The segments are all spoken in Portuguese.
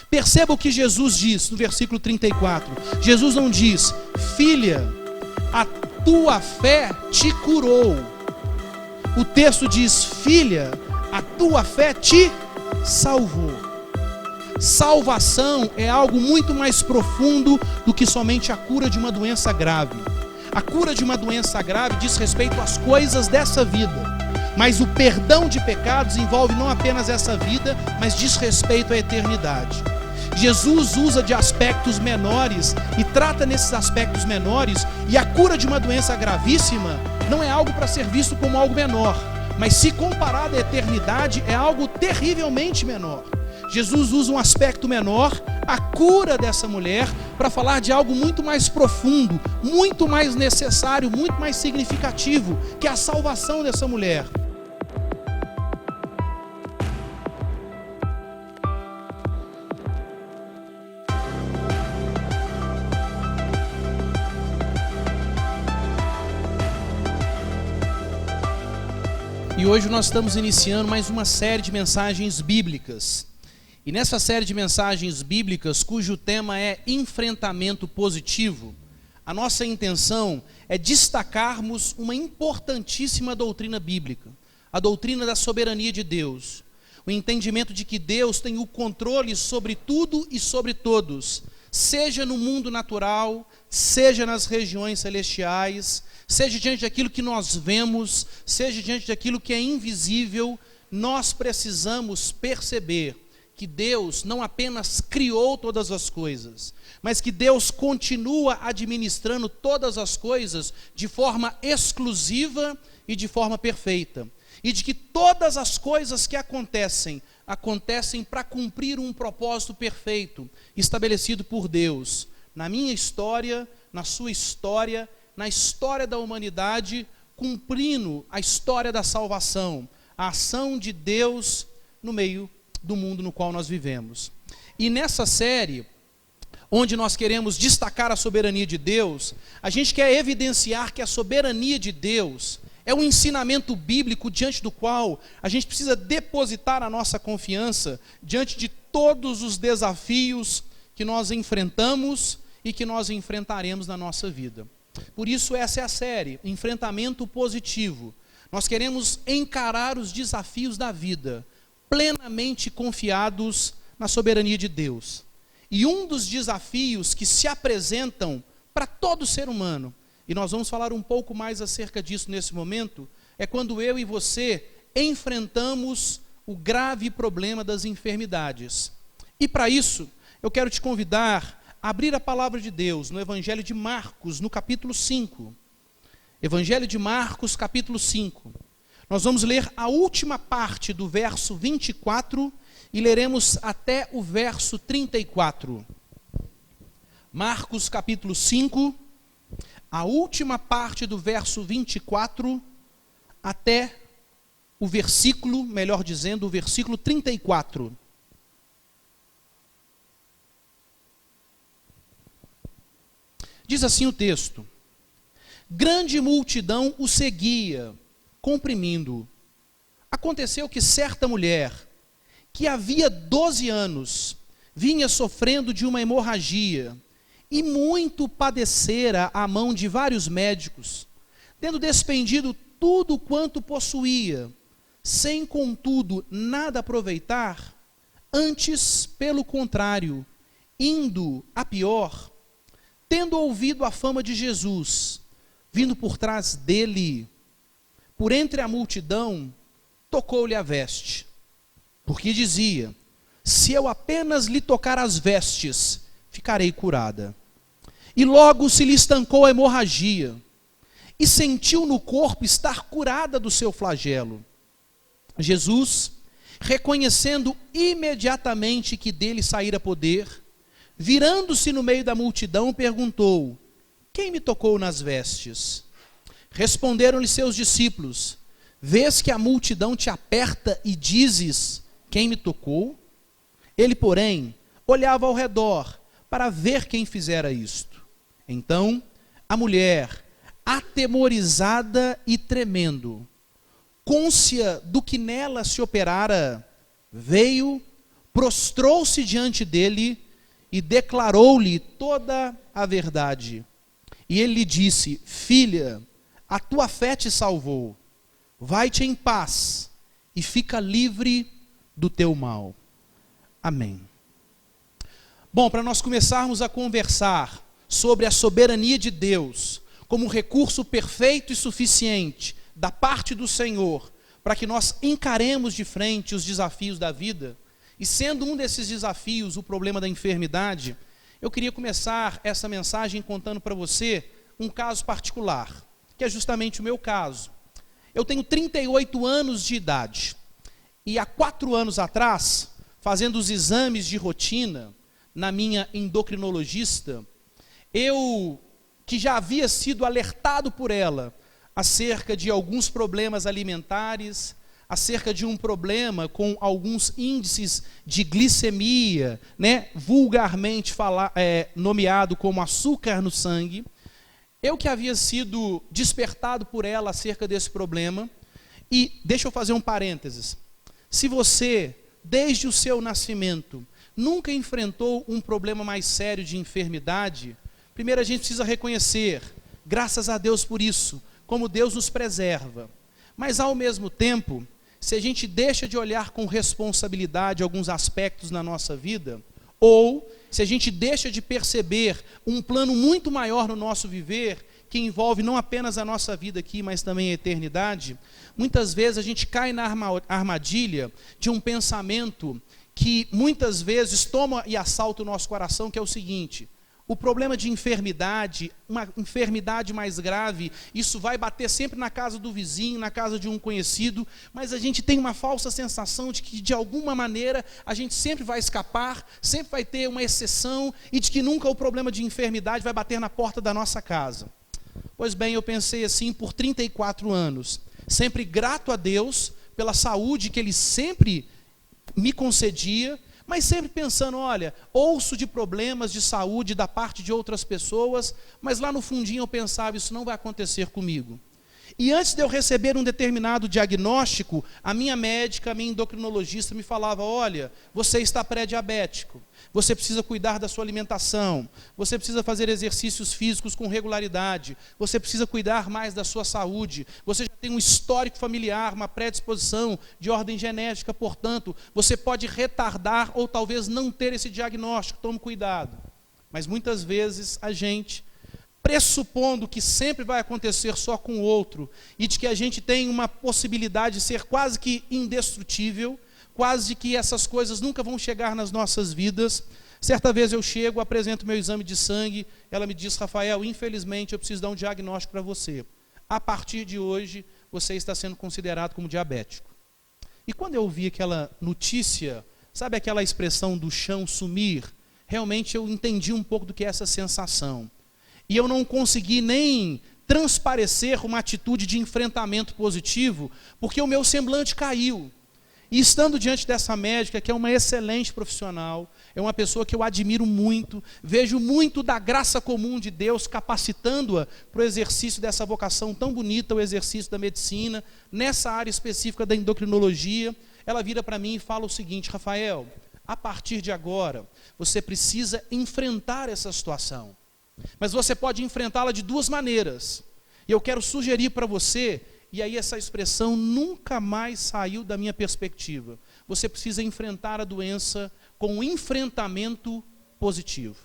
Perceba o que Jesus diz no versículo 34. Jesus não diz: filha, a tua fé te curou. O texto diz: filha, a tua fé te salvou. Salvação é algo muito mais profundo do que somente a cura de uma doença grave. A cura de uma doença grave diz respeito às coisas dessa vida. Mas o perdão de pecados envolve não apenas essa vida, mas diz respeito à eternidade. Jesus usa de aspectos menores e trata nesses aspectos menores, e a cura de uma doença gravíssima não é algo para ser visto como algo menor, mas se comparado à eternidade é algo terrivelmente menor. Jesus usa um aspecto menor, a cura dessa mulher, para falar de algo muito mais profundo, muito mais necessário, muito mais significativo, que é a salvação dessa mulher. E hoje nós estamos iniciando mais uma série de mensagens bíblicas. E nessa série de mensagens bíblicas, cujo tema é enfrentamento positivo, a nossa intenção é destacarmos uma importantíssima doutrina bíblica, a doutrina da soberania de Deus, o entendimento de que Deus tem o controle sobre tudo e sobre todos, seja no mundo natural, seja nas regiões celestiais, seja diante daquilo que nós vemos, seja diante daquilo que é invisível. Nós precisamos perceber que Deus não apenas criou todas as coisas, mas que Deus continua administrando todas as coisas de forma exclusiva e de forma perfeita. E de que todas as coisas que acontecem para cumprir um propósito perfeito, estabelecido por Deus, na minha história, na sua história, na história da humanidade, cumprindo a história da salvação, a ação de Deus no meio do mundo no qual nós vivemos. E nessa série, onde nós queremos destacar a soberania de Deus, a gente quer evidenciar que a soberania de Deus é um ensinamento bíblico diante do qual a gente precisa depositar a nossa confiança diante de todos os desafios que nós enfrentamos e que nós enfrentaremos na nossa vida. Por isso essa é a série, Enfrentamento Positivo. Nós queremos encarar os desafios da vida plenamente confiados na soberania de Deus. E um dos desafios que se apresentam para todo ser humano, e nós vamos falar um pouco mais acerca disso nesse momento, é quando eu e você enfrentamos o grave problema das enfermidades. E para isso, eu quero te convidar a abrir a palavra de Deus no Evangelho de Marcos, no capítulo 5. Evangelho de Marcos, capítulo 5. Nós vamos ler a última parte do verso 24 e leremos até o verso 34. Marcos, capítulo 5, a última parte do verso 24 até o versículo, melhor dizendo, o versículo 34. Diz assim o texto: grande multidão o seguia, comprimindo-o. Aconteceu que certa mulher, que havia 12 anos, vinha sofrendo de uma hemorragia, e muito padecera à mão de vários médicos, tendo despendido tudo quanto possuía, sem contudo nada aproveitar, antes, pelo contrário, indo a pior, tendo ouvido a fama de Jesus, vindo por trás dele, por entre a multidão, tocou-lhe a veste, porque dizia: se eu apenas lhe tocar as vestes, ficarei curada. E logo se lhe estancou a hemorragia, e sentiu no corpo estar curada do seu flagelo. Jesus, reconhecendo imediatamente que dele saíra poder, virando-se no meio da multidão, perguntou: quem me tocou nas vestes? Responderam-lhe seus discípulos: vês que a multidão te aperta e dizes: quem me tocou? Ele, porém, olhava ao redor para ver quem fizera isto. Então, a mulher, atemorizada e tremendo, cônscia do que nela se operara, veio, prostrou-se diante dele e declarou-lhe toda a verdade. E ele lhe disse: filha, a tua fé te salvou, vai-te em paz e fica livre do teu mal. Amém. Bom, para nós começarmos a conversar sobre a soberania de Deus como recurso perfeito e suficiente da parte do Senhor, para que nós encaremos de frente os desafios da vida, e sendo um desses desafios o problema da enfermidade, eu queria começar essa mensagem contando para você um caso particular, que é justamente o meu caso. Eu tenho 38 anos de idade, e há 4 anos atrás, fazendo os exames de rotina na minha endocrinologista, eu, que já havia sido alertado por ela acerca de alguns problemas alimentares, acerca de um problema com alguns índices de glicemia, vulgarmente nomeado como açúcar no sangue, eu que havia sido despertado por ela acerca desse problema. E deixa eu fazer um parênteses: se você, desde o seu nascimento, nunca enfrentou um problema mais sério de enfermidade, primeiro a gente precisa reconhecer, graças a Deus por isso, como Deus nos preserva. Mas ao mesmo tempo, se a gente deixa de olhar com responsabilidade alguns aspectos na nossa vida, ou se a gente deixa de perceber um plano muito maior no nosso viver, que envolve não apenas a nossa vida aqui, mas também a eternidade, muitas vezes a gente cai na armadilha de um pensamento que muitas vezes toma e assalta o nosso coração, que é o seguinte: o problema de enfermidade, uma enfermidade mais grave, isso vai bater sempre na casa do vizinho, na casa de um conhecido, mas a gente tem uma falsa sensação de que de alguma maneira a gente sempre vai escapar, sempre vai ter uma exceção, e de que nunca o problema de enfermidade vai bater na porta da nossa casa. Pois bem, eu pensei assim por 34 anos, sempre grato a Deus pela saúde que Ele sempre me concedia, mas sempre pensando, olha, ouço de problemas de saúde da parte de outras pessoas, mas lá no fundinho eu pensava, isso não vai acontecer comigo. E antes de eu receber um determinado diagnóstico, a minha médica, a minha endocrinologista me falava: olha, você está pré-diabético, você precisa cuidar da sua alimentação, você precisa fazer exercícios físicos com regularidade, você precisa cuidar mais da sua saúde, você já tem um histórico familiar, uma predisposição de ordem genética, portanto, você pode retardar ou talvez não ter esse diagnóstico, tome cuidado. Mas muitas vezes a gente, pressupondo que sempre vai acontecer só com o outro, e de que a gente tem uma possibilidade de ser quase que indestrutível, quase que essas coisas nunca vão chegar nas nossas vidas. Certa vez eu chego, apresento meu exame de sangue, ela me diz: Rafael, infelizmente eu preciso dar um diagnóstico para você. A partir de hoje, você está sendo considerado como diabético. E quando eu ouvi aquela notícia, sabe aquela expressão do chão sumir? Realmente eu entendi um pouco do que é essa sensação. E eu não consegui nem transparecer uma atitude de enfrentamento positivo, porque o meu semblante caiu. E estando diante dessa médica, que é uma excelente profissional, é uma pessoa que eu admiro muito, vejo muito da graça comum de Deus capacitando-a para o exercício dessa vocação tão bonita, o exercício da medicina, nessa área específica da endocrinologia, ela vira para mim e fala o seguinte: Rafael, a partir de agora, você precisa enfrentar essa situação. Mas você pode enfrentá-la de 2 maneiras. E eu quero sugerir para você, e aí essa expressão nunca mais saiu da minha perspectiva: você precisa enfrentar a doença com um enfrentamento positivo.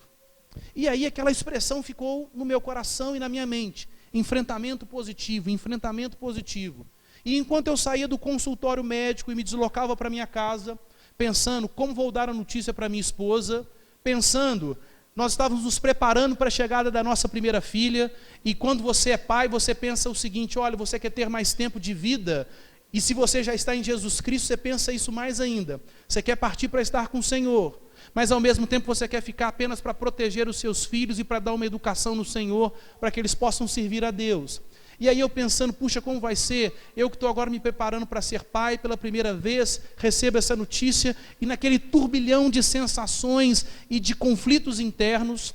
E aí aquela expressão ficou no meu coração e na minha mente: enfrentamento positivo, enfrentamento positivo. E enquanto eu saía do consultório médico e me deslocava para minha casa, pensando como vou dar a notícia para minha esposa, pensando, nós estávamos nos preparando para a chegada da nossa primeira filha, e quando você é pai, você pensa o seguinte: olha, você quer ter mais tempo de vida, e se você já está em Jesus Cristo, você pensa isso mais ainda. Você quer partir para estar com o Senhor, mas ao mesmo tempo você quer ficar apenas para proteger os seus filhos e para dar uma educação no Senhor, para que eles possam servir a Deus. E aí eu pensando, puxa, como vai ser? Eu que estou agora me preparando para ser pai pela primeira vez, recebo essa notícia, e naquele turbilhão de sensações e de conflitos internos,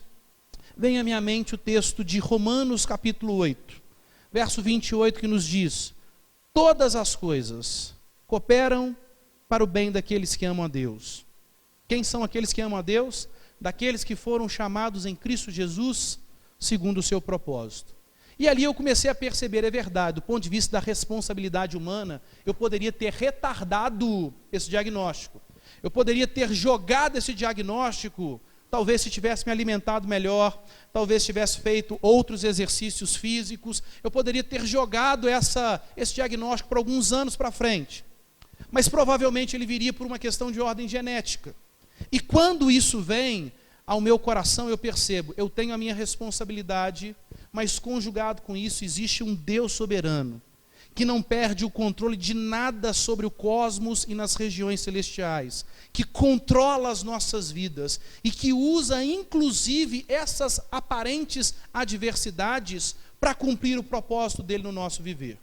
vem à minha mente o texto de Romanos capítulo 8, verso 28, que nos diz: todas as coisas cooperam para o bem daqueles que amam a Deus, Quem são aqueles que amam a Deus? Daqueles que foram chamados em Cristo Jesus, segundo o seu propósito. E ali eu comecei a perceber, é verdade, do ponto de vista da responsabilidade humana, eu poderia ter retardado esse diagnóstico. Eu poderia ter jogado esse diagnóstico, talvez se tivesse me alimentado melhor, talvez tivesse feito outros exercícios físicos, eu poderia ter jogado esse diagnóstico por alguns anos para frente. Mas provavelmente ele viria por uma questão de ordem genética. E quando isso vem ao meu coração, eu percebo, eu tenho a minha responsabilidade, mas conjugado com isso existe um Deus soberano, que não perde o controle de nada sobre o cosmos e nas regiões celestiais, que controla as nossas vidas e que usa inclusive essas aparentes adversidades para cumprir o propósito dele no nosso viver.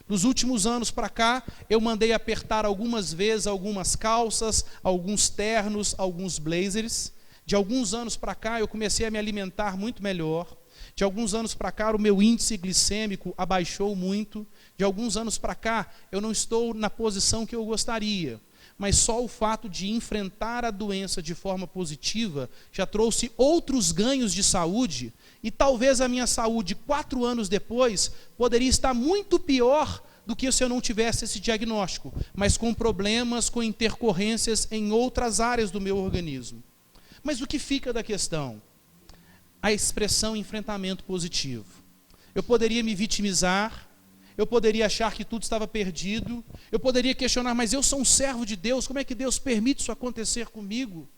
Nos últimos anos para cá, eu mandei apertar algumas vezes algumas calças, alguns ternos, alguns blazers. De alguns anos para cá, eu comecei a me alimentar muito melhor. De alguns anos para cá, o meu índice glicêmico abaixou muito. De alguns anos para cá, eu não estou na posição que eu gostaria. Mas só o fato de enfrentar a doença de forma positiva já trouxe outros ganhos de saúde. E talvez a minha saúde, 4 anos depois, poderia estar muito pior do que se eu não tivesse esse diagnóstico, mas com problemas, com intercorrências em outras áreas do meu organismo. Mas o que fica da questão? A expressão enfrentamento positivo. Eu poderia me vitimizar, eu poderia achar que tudo estava perdido, eu poderia questionar, mas eu sou um servo de Deus, como é que Deus permite isso acontecer comigo?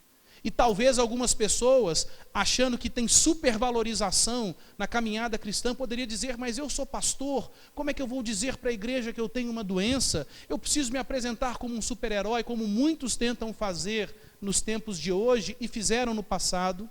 E talvez algumas pessoas, achando que tem supervalorização na caminhada cristã, poderia dizer, mas eu sou pastor, como é que eu vou dizer para a igreja que eu tenho uma doença? Eu preciso me apresentar como um super-herói, como muitos tentam fazer nos tempos de hoje e fizeram no passado.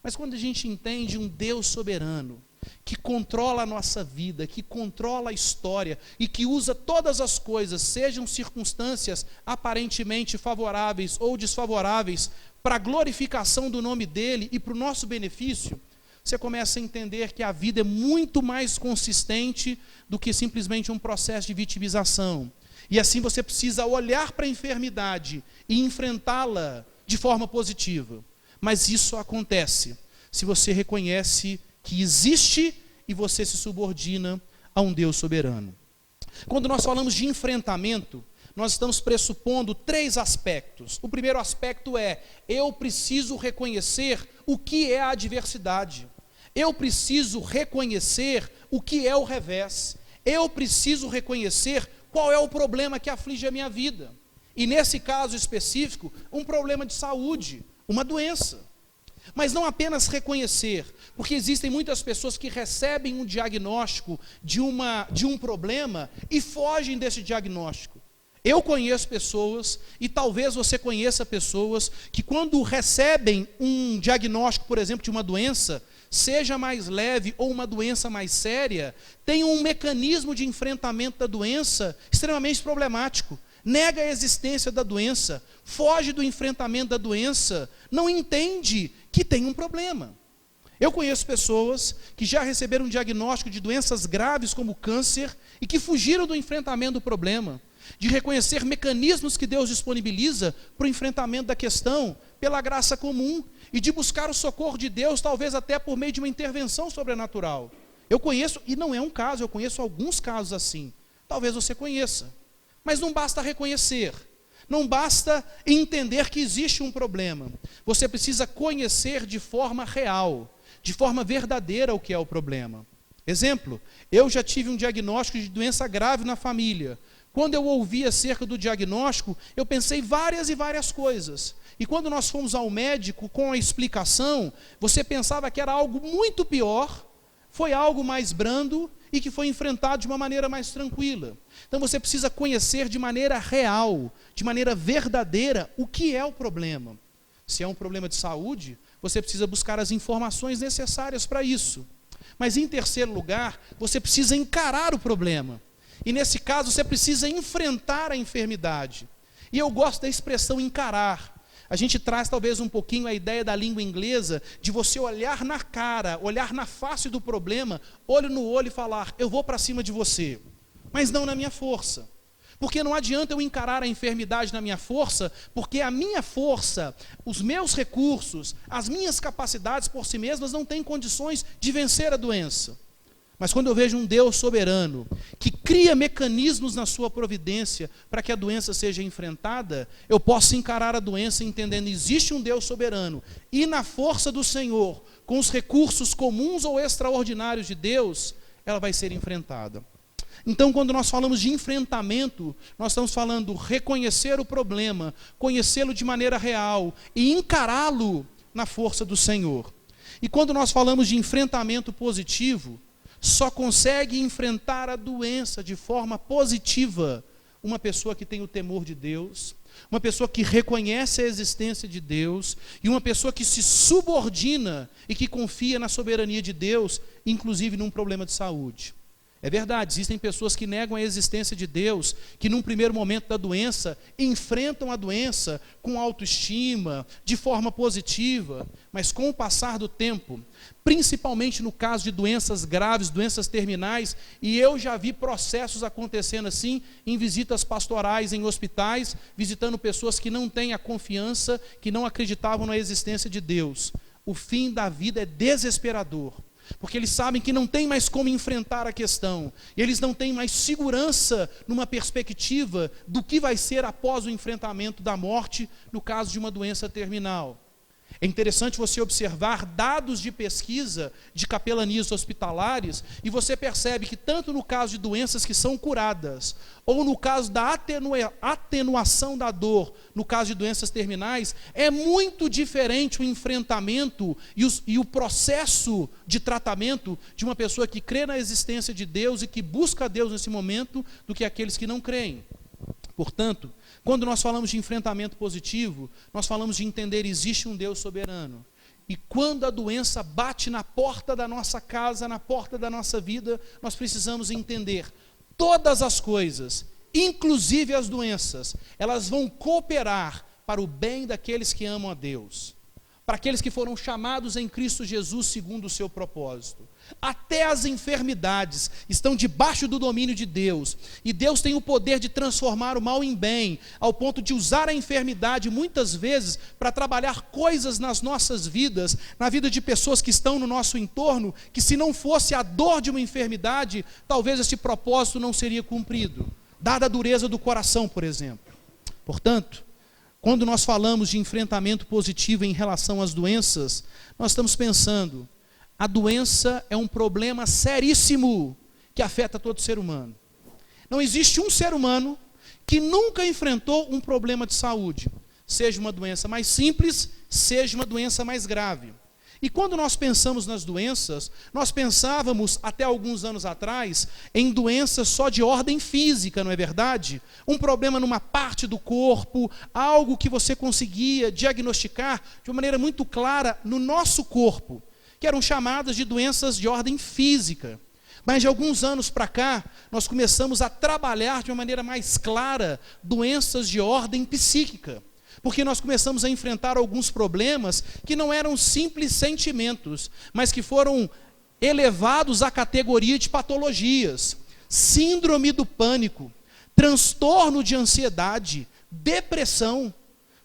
Mas quando a gente entende um Deus soberano, que controla a nossa vida, que controla a história e que usa todas as coisas, sejam circunstâncias aparentemente favoráveis ou desfavoráveis, para a glorificação do nome dele e para o nosso benefício, você começa a entender que a vida é muito mais consistente do que simplesmente um processo de vitimização. E assim você precisa olhar para a enfermidade e enfrentá-la de forma positiva. Mas isso acontece se você reconhece que existe e você se subordina a um Deus soberano. Quando nós falamos de enfrentamento, nós estamos pressupondo 3 aspectos. O primeiro aspecto é, eu preciso reconhecer o que é a adversidade. Eu preciso reconhecer o que é o revés. Eu preciso reconhecer qual é o problema que aflige a minha vida. E nesse caso específico, um problema de saúde, uma doença. Mas não apenas reconhecer, porque existem muitas pessoas que recebem um diagnóstico de um problema e fogem desse diagnóstico. Eu conheço pessoas, e talvez você conheça pessoas, que quando recebem um diagnóstico, por exemplo, de uma doença, seja mais leve ou uma doença mais séria, tem um mecanismo de enfrentamento da doença extremamente problemático. Nega a existência da doença, foge do enfrentamento da doença, não entende que tem um problema. Eu conheço pessoas que já receberam um diagnóstico de doenças graves como câncer e que fugiram do enfrentamento do problema, de reconhecer mecanismos que Deus disponibiliza para o enfrentamento da questão pela graça comum e de buscar o socorro de Deus, talvez até por meio de uma intervenção sobrenatural. Eu conheço, e não é um caso, eu conheço alguns casos assim, talvez você conheça. Mas não basta reconhecer, não basta entender que existe um problema. Você precisa conhecer de forma real, de forma verdadeira o que é o problema. Exemplo, eu já tive um diagnóstico de doença grave na família. Quando eu ouvi acerca do diagnóstico, eu pensei várias e várias coisas. E quando nós fomos ao médico com a explicação, você pensava que era algo muito pior, foi algo mais brando e que foi enfrentado de uma maneira mais tranquila. Então você precisa conhecer de maneira real, de maneira verdadeira, o que é o problema. Se é um problema de saúde, você precisa buscar as informações necessárias para isso. Mas em terceiro lugar, você precisa encarar o problema. E nesse caso, você precisa enfrentar a enfermidade. E eu gosto da expressão encarar. A gente traz talvez um pouquinho a ideia da língua inglesa, de você olhar na cara, olhar na face do problema, olho no olho e falar, eu vou para cima de você, mas não na minha força. Porque não adianta eu encarar a enfermidade na minha força, porque a minha força, os meus recursos, as minhas capacidades por si mesmas não têm condições de vencer a doença. Mas quando eu vejo um Deus soberano, que cria mecanismos na sua providência para que a doença seja enfrentada, eu posso encarar a doença entendendo que existe um Deus soberano, e na força do Senhor, com os recursos comuns ou extraordinários de Deus, ela vai ser enfrentada. Então, quando nós falamos de enfrentamento, nós estamos falando reconhecer o problema, conhecê-lo de maneira real e encará-lo na força do Senhor. E quando nós falamos de enfrentamento positivo, só consegue enfrentar a doença de forma positiva uma pessoa que tem o temor de Deus, uma pessoa que reconhece a existência de Deus e uma pessoa que se subordina e que confia na soberania de Deus, inclusive num problema de saúde. É verdade, existem pessoas que negam a existência de Deus, que num primeiro momento da doença, enfrentam a doença com autoestima, de forma positiva, mas com o passar do tempo, principalmente no caso de doenças graves, doenças terminais, e eu já vi processos acontecendo assim, em visitas pastorais em hospitais, visitando pessoas que não têm a confiança, que não acreditavam na existência de Deus. O fim da vida é desesperador. Porque eles sabem que não tem mais como enfrentar a questão, e eles não têm mais segurança numa perspectiva do que vai ser após o enfrentamento da morte, no caso de uma doença terminal. É interessante você observar dados de pesquisa de capelanias hospitalares, e você percebe que tanto no caso de doenças que são curadas, ou no caso da atenuação da dor, no caso de doenças terminais, é muito diferente o enfrentamento e o processo de tratamento de uma pessoa que crê na existência de Deus e que busca a Deus nesse momento, do que aqueles que não creem. Portanto, quando nós falamos de enfrentamento positivo, nós falamos de entender que existe um Deus soberano. E quando a doença bate na porta da nossa casa, na porta da nossa vida, nós precisamos entender todas as coisas, inclusive as doenças, elas vão cooperar para o bem daqueles que amam a Deus, para aqueles que foram chamados em Cristo Jesus segundo o seu propósito. Até as enfermidades estão debaixo do domínio de Deus, e Deus tem o poder de transformar o mal em bem, ao ponto de usar a enfermidade muitas vezes para trabalhar coisas nas nossas vidas, na vida de pessoas que estão no nosso entorno, que se não fosse a dor de uma enfermidade, talvez esse propósito não seria cumprido, dada a dureza do coração, por exemplo. Portanto, quando nós falamos de enfrentamento positivo em relação às doenças, nós estamos pensando: a doença é um problema seríssimo que afeta todo ser humano. Não existe um ser humano que nunca enfrentou um problema de saúde, seja uma doença mais simples, seja uma doença mais grave. E quando nós pensamos nas doenças, nós pensávamos até alguns anos atrás em doenças só de ordem física, não é verdade? Um problema numa parte do corpo, algo que você conseguia diagnosticar de uma maneira muito clara no nosso corpo, que eram chamadas de doenças de ordem física. Mas de alguns anos para cá, nós começamos a trabalhar de uma maneira mais clara doenças de ordem psíquica, porque nós começamos a enfrentar alguns problemas que não eram simples sentimentos, mas que foram elevados à categoria de patologias: síndrome do pânico, transtorno de ansiedade, depressão.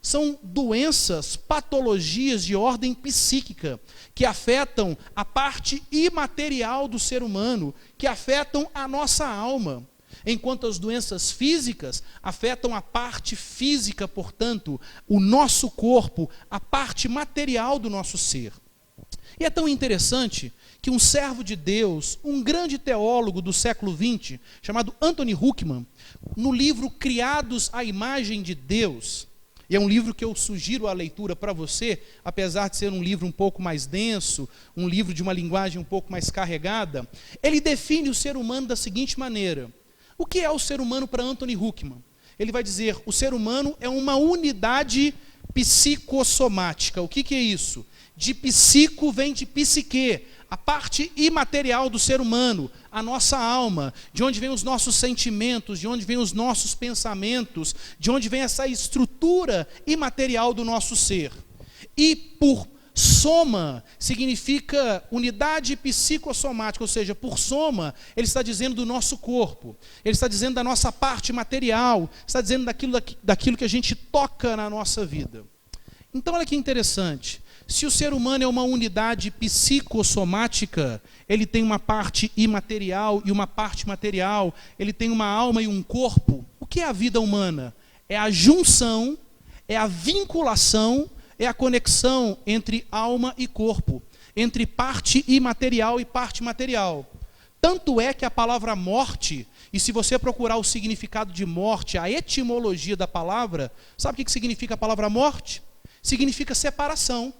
São doenças, patologias de ordem psíquica, que afetam a parte imaterial do ser humano, que afetam a nossa alma. Enquanto as doenças físicas afetam a parte física, portanto, o nosso corpo, a parte material do nosso ser. E é tão interessante que um servo de Deus, um grande teólogo do século XX, chamado Anthony Huckman, no livro Criados à Imagem de Deus, e é um livro que eu sugiro a leitura para você, apesar de ser um livro um pouco mais denso, um livro de uma linguagem um pouco mais carregada, ele define o ser humano da seguinte maneira: o que é o ser humano para Anthony Huckman? Ele vai dizer: o ser humano é uma unidade psicossomática. O que é isso? De psico vem de psique, a parte imaterial do ser humano, a nossa alma, de onde vêm os nossos sentimentos, de onde vêm os nossos pensamentos, de onde vem essa estrutura imaterial do nosso ser. E por Soma significa unidade psicossomática, ou seja, por soma, ele está dizendo do nosso corpo, ele está dizendo da nossa parte material, está dizendo daquilo que a gente toca na nossa vida. Então, olha que interessante, se o ser humano é uma unidade psicossomática, ele tem uma parte imaterial e uma parte material, ele tem uma alma e um corpo. O que é a vida humana? É a junção, é a vinculação, é a conexão entre alma e corpo, entre parte imaterial e parte material. Tanto é que a palavra morte, e se você procurar o significado de morte, a etimologia da palavra, sabe o que significa a palavra morte? Significa separação.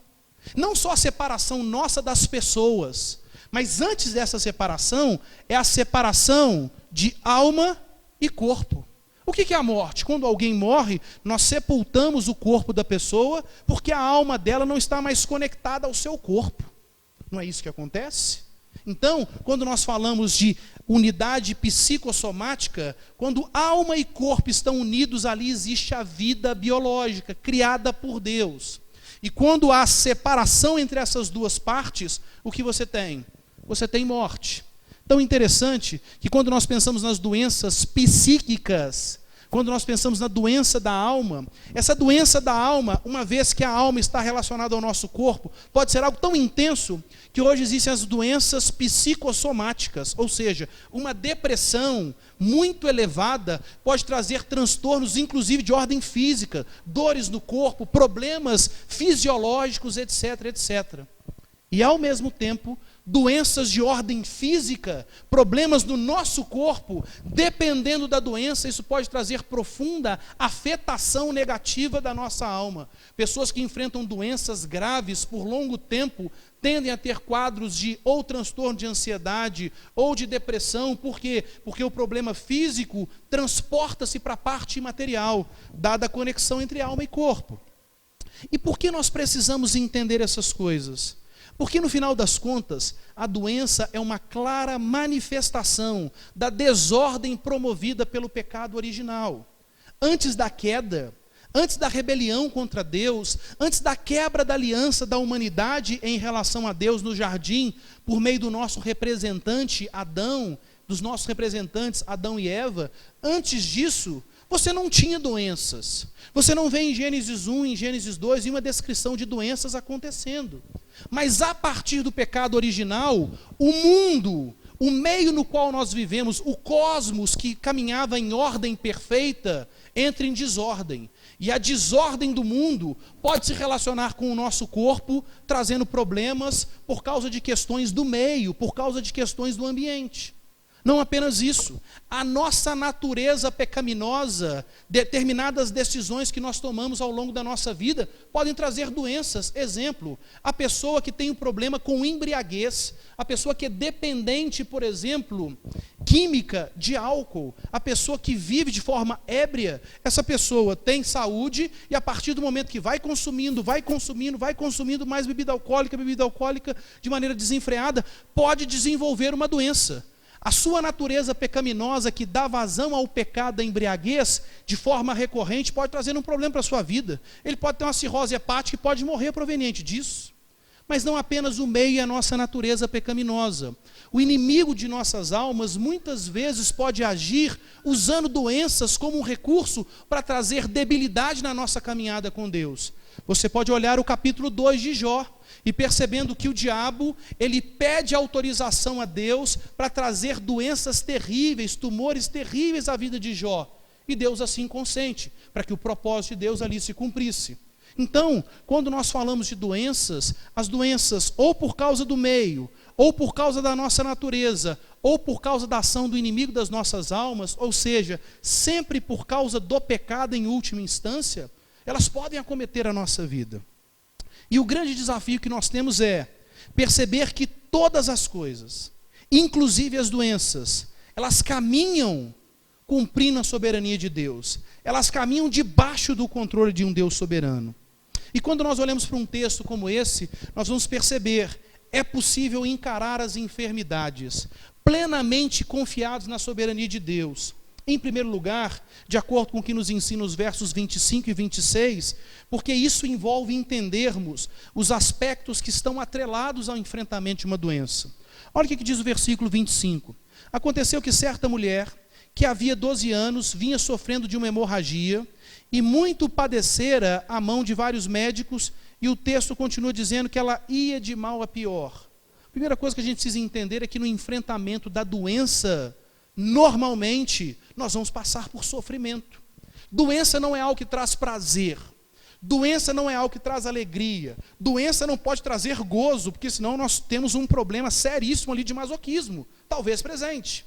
Não só a separação nossa das pessoas, mas antes dessa separação, é a separação de alma e corpo. O que é a morte? Quando alguém morre, nós sepultamos o corpo da pessoa, porque a alma dela não está mais conectada ao seu corpo. Não é isso que acontece? Então, quando nós falamos de unidade psicossomática, quando alma e corpo estão unidos, ali existe a vida biológica, criada por Deus. E quando há separação entre essas duas partes, o que você tem? Você tem morte. Tão interessante que quando nós pensamos nas doenças psíquicas, quando nós pensamos na doença da alma, essa doença da alma, uma vez que a alma está relacionada ao nosso corpo, pode ser algo tão intenso que hoje existem as doenças psicossomáticas, ou seja, uma depressão muito elevada pode trazer transtornos, inclusive de ordem física, dores no corpo, problemas fisiológicos, etc, etc. E ao mesmo tempo, doenças de ordem física, problemas no nosso corpo, dependendo da doença, isso pode trazer profunda afetação negativa da nossa alma. Pessoas que enfrentam doenças graves por longo tempo tendem a ter quadros de ou transtorno de ansiedade ou de depressão. Por quê? Porque o problema físico transporta-se para a parte imaterial, dada a conexão entre alma e corpo. E por que nós precisamos entender essas coisas? Porque no final das contas, a doença é uma clara manifestação da desordem promovida pelo pecado original. Antes da queda, antes da rebelião contra Deus, antes da quebra da aliança da humanidade em relação a Deus no jardim, por meio do nosso representante Adão, dos nossos representantes Adão e Eva, antes disso, você não tinha doenças. Você não vê em Gênesis 1, em Gênesis 2, uma descrição de doenças acontecendo. Mas a partir do pecado original, o mundo, o meio no qual nós vivemos, o cosmos que caminhava em ordem perfeita, entra em desordem. E a desordem do mundo pode se relacionar com o nosso corpo, trazendo problemas por causa de questões do meio, por causa de questões do ambiente. Não apenas isso, a nossa natureza pecaminosa, determinadas decisões que nós tomamos ao longo da nossa vida, podem trazer doenças. Exemplo, a pessoa que tem um problema com embriaguez, a pessoa que é dependente, por exemplo, química de álcool, a pessoa que vive de forma ébria, essa pessoa tem saúde e a partir do momento que vai consumindo mais bebida alcoólica de maneira desenfreada, pode desenvolver uma doença. A sua natureza pecaminosa que dá vazão ao pecado da embriaguez de forma recorrente pode trazer um problema para a sua vida. Ele pode ter uma cirrose hepática e pode morrer proveniente disso. Mas não apenas o meio e a nossa natureza pecaminosa. O inimigo de nossas almas muitas vezes pode agir usando doenças como um recurso para trazer debilidade na nossa caminhada com Deus. Você pode olhar o capítulo 2 de Jó e percebendo que o diabo, ele pede autorização a Deus para trazer doenças terríveis, tumores terríveis à vida de Jó. E Deus assim consente, para que o propósito de Deus ali se cumprisse. Então, quando nós falamos de doenças, as doenças ou por causa do meio, ou por causa da nossa natureza, ou por causa da ação do inimigo das nossas almas, ou seja, sempre por causa do pecado em última instância, elas podem acometer a nossa vida. E o grande desafio que nós temos é perceber que todas as coisas, inclusive as doenças, elas caminham cumprindo a soberania de Deus. Elas caminham debaixo do controle de um Deus soberano. E quando nós olhamos para um texto como esse, nós vamos perceber, é possível encarar as enfermidades, plenamente confiados na soberania de Deus. Em primeiro lugar, de acordo com o que nos ensina os versos 25 e 26, porque isso envolve entendermos os aspectos que estão atrelados ao enfrentamento de uma doença. Olha o que diz o versículo 25. Aconteceu que certa mulher, que havia 12 anos, vinha sofrendo de uma hemorragia, e muito padecera à mão de vários médicos, e o texto continua dizendo que ela ia de mal a pior. A primeira coisa que a gente precisa entender é que no enfrentamento da doença, normalmente, nós vamos passar por sofrimento. Doença não é algo que traz prazer. Doença não é algo que traz alegria. Doença não pode trazer gozo, porque senão nós temos um problema seríssimo ali de masoquismo, talvez presente.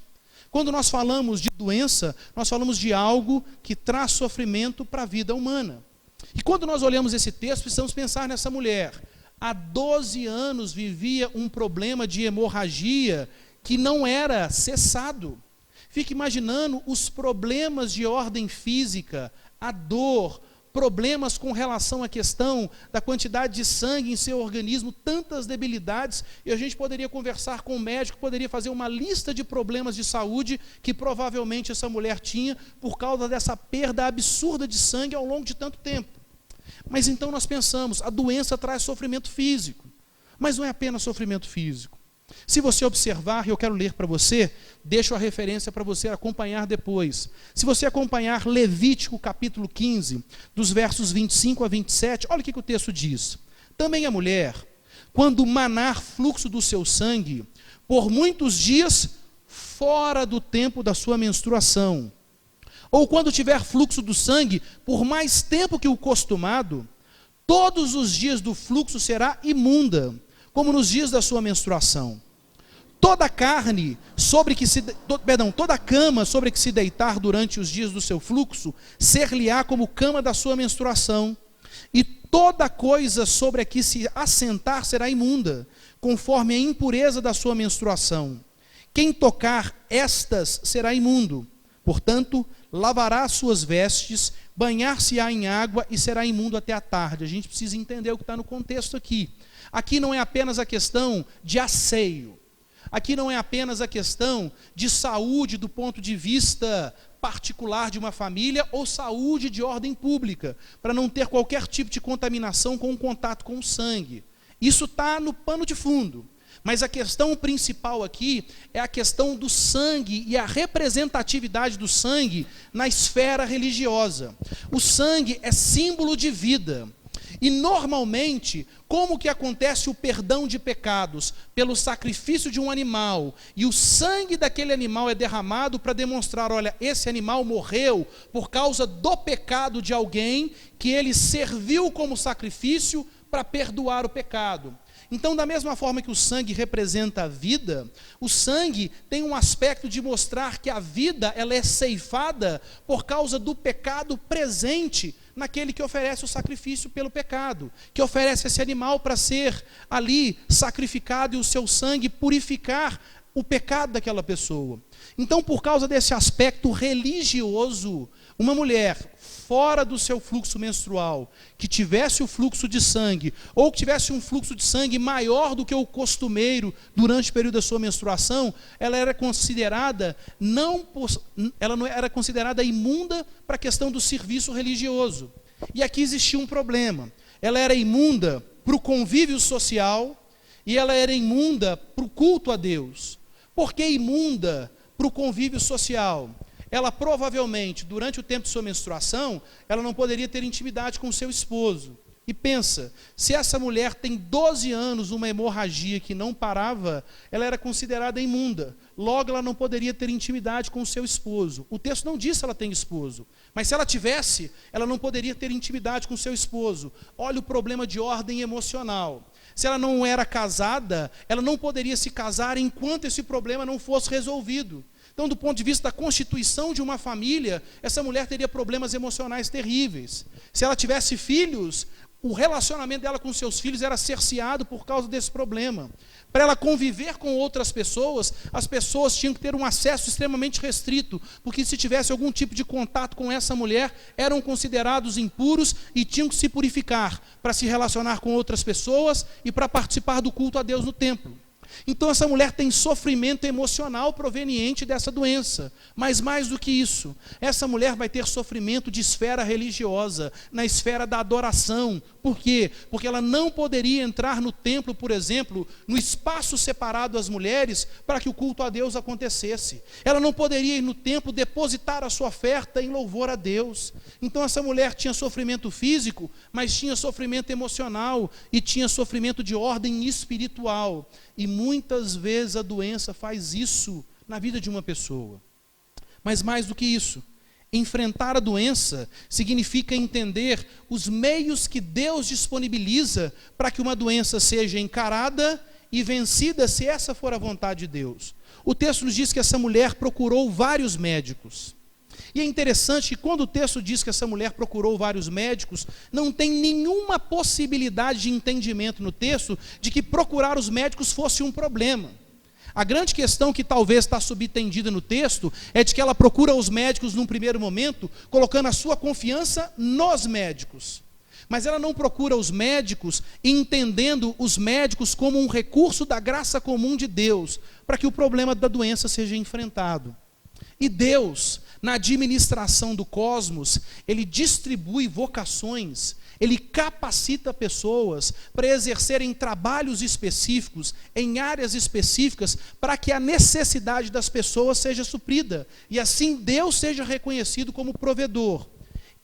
Quando nós falamos de doença, nós falamos de algo que traz sofrimento para a vida humana. E quando nós olhamos esse texto, precisamos pensar nessa mulher. Há 12 anos vivia um problema de hemorragia que não era cessado. Fique imaginando os problemas de ordem física, a dor, problemas com relação à questão da quantidade de sangue em seu organismo, tantas debilidades, e a gente poderia conversar com o médico, poderia fazer uma lista de problemas de saúde que provavelmente essa mulher tinha por causa dessa perda absurda de sangue ao longo de tanto tempo. Mas então nós pensamos, a doença traz sofrimento físico, mas não é apenas sofrimento físico. Se você observar, e eu quero ler para você, deixo a referência para você acompanhar depois. Se você acompanhar Levítico capítulo 15, dos versos 25 a 27, olha o que o texto diz. Também a mulher, quando manar fluxo do seu sangue, por muitos dias fora do tempo da sua menstruação, ou quando tiver fluxo do sangue por mais tempo que o costumado, todos os dias do fluxo será imunda, como nos dias da sua menstruação. Toda cama sobre que se deitar durante os dias do seu fluxo, ser-lhe-á como cama da sua menstruação. E toda coisa sobre a que se assentar será imunda, conforme a impureza da sua menstruação. Quem tocar estas será imundo. Portanto, lavará as suas vestes, banhar-se-á em água e será imundo até a tarde. A gente precisa entender o que está no contexto aqui. Aqui não é apenas a questão de asseio. Aqui não é apenas a questão de saúde do ponto de vista particular de uma família ou saúde de ordem pública, para não ter qualquer tipo de contaminação com o contato com o sangue. Isso está no pano de fundo. Mas a questão principal aqui é a questão do sangue e a representatividade do sangue na esfera religiosa. O sangue é símbolo de vida. E normalmente, como que acontece o perdão de pecados? Pelo sacrifício de um animal. E o sangue daquele animal é derramado para demonstrar, olha, esse animal morreu por causa do pecado de alguém que ele serviu como sacrifício para perdoar o pecado. Então, da mesma forma que o sangue representa a vida, o sangue tem um aspecto de mostrar que a vida ela é ceifada por causa do pecado presente naquele que oferece o sacrifício pelo pecado, que oferece esse animal para ser ali sacrificado e o seu sangue purificar o pecado daquela pessoa. Então, por causa desse aspecto religioso, uma mulher fora do seu fluxo menstrual, que tivesse o fluxo de sangue, ou que tivesse um fluxo de sangue maior do que o costumeiro durante o período da sua menstruação, ela era considerada ela não era considerada imunda para a questão do serviço religioso. E aqui existia um problema. Ela era imunda para o convívio social e ela era imunda para o culto a Deus. Por que imunda para o convívio social? Ela provavelmente, durante o tempo de sua menstruação, ela não poderia ter intimidade com o seu esposo. E pensa, se essa mulher tem 12 anos, uma hemorragia que não parava, ela era considerada imunda. Logo, ela não poderia ter intimidade com o seu esposo. O texto não diz se ela tem esposo, mas se ela tivesse, ela não poderia ter intimidade com o seu esposo. Olha o problema de ordem emocional. Se ela não era casada, ela não poderia se casar enquanto esse problema não fosse resolvido. Então, do ponto de vista da constituição de uma família, essa mulher teria problemas emocionais terríveis. Se ela tivesse filhos, o relacionamento dela com seus filhos era cerceado por causa desse problema. Para ela conviver com outras pessoas, as pessoas tinham que ter um acesso extremamente restrito, porque se tivesse algum tipo de contato com essa mulher, eram considerados impuros e tinham que se purificar para se relacionar com outras pessoas e para participar do culto a Deus no templo. Então essa mulher tem sofrimento emocional proveniente dessa doença. Mas mais do que isso, essa mulher vai ter sofrimento de esfera religiosa, na esfera da adoração. Por quê? Porque ela não poderia entrar no templo, por exemplo, no espaço separado às mulheres, para que o culto a Deus acontecesse. Ela não poderia ir no templo depositar a sua oferta em louvor a Deus. Então essa mulher tinha sofrimento físico, mas tinha sofrimento emocional e tinha sofrimento de ordem espiritual. E muitas vezes a doença faz isso na vida de uma pessoa. Mas mais do que isso, enfrentar a doença significa entender os meios que Deus disponibiliza para que uma doença seja encarada e vencida, se essa for a vontade de Deus. O texto nos diz que essa mulher procurou vários médicos. E é interessante que quando o texto diz que essa mulher procurou vários médicos, não tem nenhuma possibilidade de entendimento no texto de que procurar os médicos fosse um problema. A grande questão que talvez está subtendida no texto é de que ela procura os médicos num primeiro momento, colocando a sua confiança nos médicos. Mas ela não procura os médicos entendendo os médicos como um recurso da graça comum de Deus, para que o problema da doença seja enfrentado. E Deus, na administração do cosmos, Ele distribui vocações, Ele capacita pessoas para exercerem trabalhos específicos, em áreas específicas, para que a necessidade das pessoas seja suprida, e assim Deus seja reconhecido como provedor.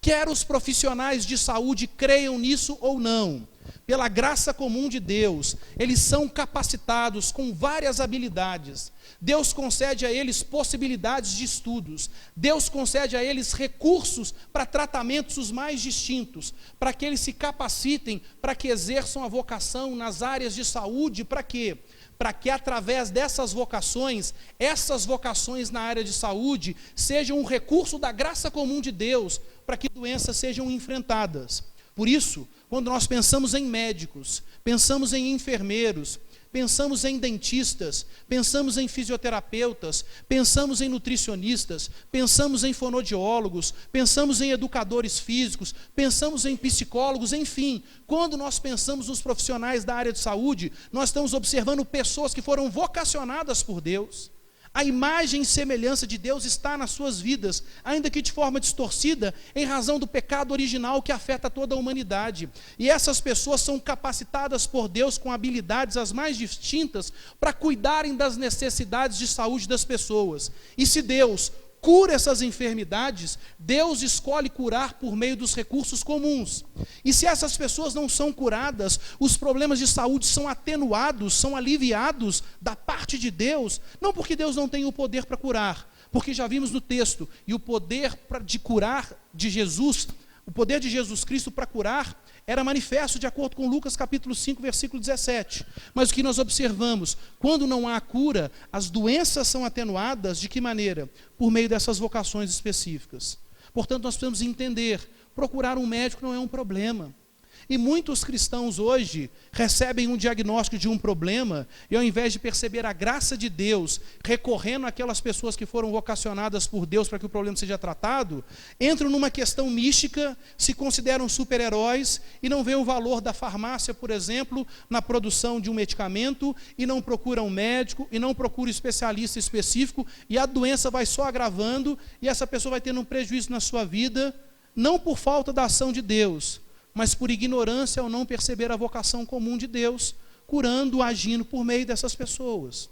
Quer os profissionais de saúde creiam nisso ou não, pela graça comum de Deus, eles são capacitados com várias habilidades. Deus concede a eles possibilidades de estudos. Deus concede a eles recursos para tratamentos os mais distintos, para que eles se capacitem, para que exerçam a vocação nas áreas de saúde. Para quê? Para que através dessas vocações, essas vocações na área de saúde, sejam um recurso da graça comum de Deus, para que doenças sejam enfrentadas. Por isso, quando nós pensamos em médicos, pensamos em enfermeiros, pensamos em dentistas, pensamos em fisioterapeutas, pensamos em nutricionistas, pensamos em fonoaudiólogos, pensamos em educadores físicos, pensamos em psicólogos, enfim, quando nós pensamos nos profissionais da área de saúde, nós estamos observando pessoas que foram vocacionadas por Deus. A imagem e semelhança de Deus está nas suas vidas, ainda que de forma distorcida, em razão do pecado original que afeta toda a humanidade. E essas pessoas são capacitadas por Deus com habilidades as mais distintas para cuidarem das necessidades de saúde das pessoas. E se Deus cura essas enfermidades, Deus escolhe curar por meio dos recursos comuns. E se essas pessoas não são curadas, os problemas de saúde são atenuados, são aliviados da parte de Deus, não porque Deus não tem o poder para curar, porque já vimos no texto, e o poder de curar de Jesus, o poder de Jesus Cristo para curar, era manifesto de acordo com Lucas capítulo 5, versículo 17. Mas o que nós observamos, quando não há cura, as doenças são atenuadas, de que maneira? Por meio dessas vocações específicas. Portanto, nós precisamos entender, procurar um médico não é um problema. E muitos cristãos hoje recebem um diagnóstico de um problema e ao invés de perceber a graça de Deus, recorrendo àquelas pessoas que foram vocacionadas por Deus para que o problema seja tratado, entram numa questão mística, se consideram super-heróis e não veem o valor da farmácia, por exemplo, na produção de um medicamento e não procuram um médico e não procuram um especialista específico e a doença vai só agravando e essa pessoa vai tendo um prejuízo na sua vida, não por falta da ação de Deus, mas por ignorância ao não perceber a vocação comum de Deus, curando, agindo por meio dessas pessoas.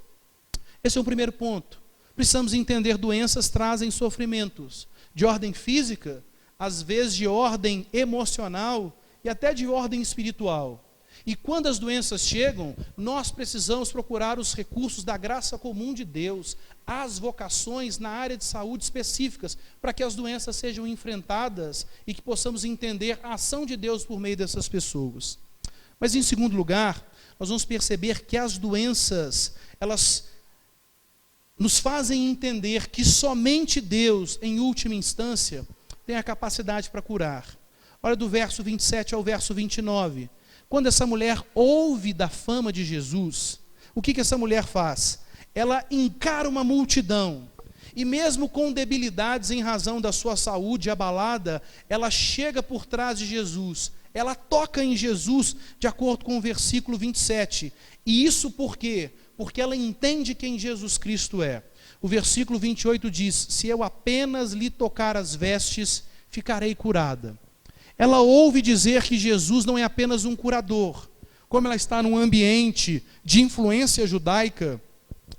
Esse é o primeiro ponto. Precisamos entender doenças trazem sofrimentos de ordem física, às vezes de ordem emocional e até de ordem espiritual. E quando as doenças chegam, nós precisamos procurar os recursos da graça comum de Deus, as vocações na área de saúde específicas, para que as doenças sejam enfrentadas e que possamos entender a ação de Deus por meio dessas pessoas. Mas em segundo lugar, nós vamos perceber que as doenças, elas nos fazem entender que somente Deus, em última instância, tem a capacidade para curar. Olha do verso 27 ao verso 29. Quando essa mulher ouve da fama de Jesus, o que essa mulher faz? Ela encara uma multidão, e mesmo com debilidades em razão da sua saúde abalada, ela chega por trás de Jesus, ela toca em Jesus, de acordo com o versículo 27. E isso por quê? Porque ela entende quem Jesus Cristo é. O versículo 28 diz: se eu apenas lhe tocar as vestes, ficarei curada. Ela ouve dizer que Jesus não é apenas um curador. Como ela está num ambiente de influência judaica,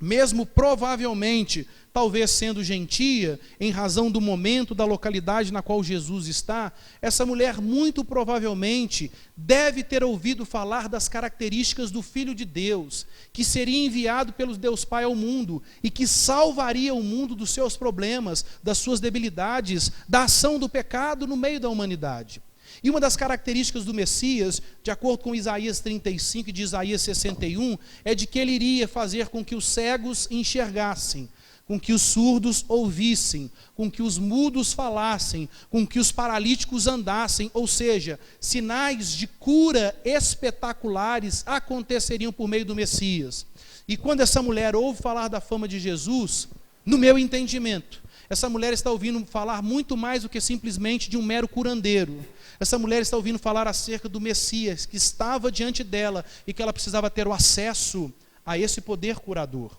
mesmo provavelmente, talvez sendo gentia, em razão do momento, da localidade na qual Jesus está, essa mulher muito provavelmente deve ter ouvido falar das características do Filho de Deus, que seria enviado pelo Deus Pai ao mundo e que salvaria o mundo dos seus problemas, das suas debilidades, da ação do pecado no meio da humanidade. E uma das características do Messias, de acordo com Isaías 35 e de Isaías 61, é de que ele iria fazer com que os cegos enxergassem, com que os surdos ouvissem, com que os mudos falassem, com que os paralíticos andassem, ou seja, sinais de cura espetaculares aconteceriam por meio do Messias. E quando essa mulher ouve falar da fama de Jesus, no meu entendimento, essa mulher está ouvindo falar muito mais do que simplesmente de um mero curandeiro. Essa mulher está ouvindo falar acerca do Messias, que estava diante dela e que ela precisava ter o acesso a esse poder curador.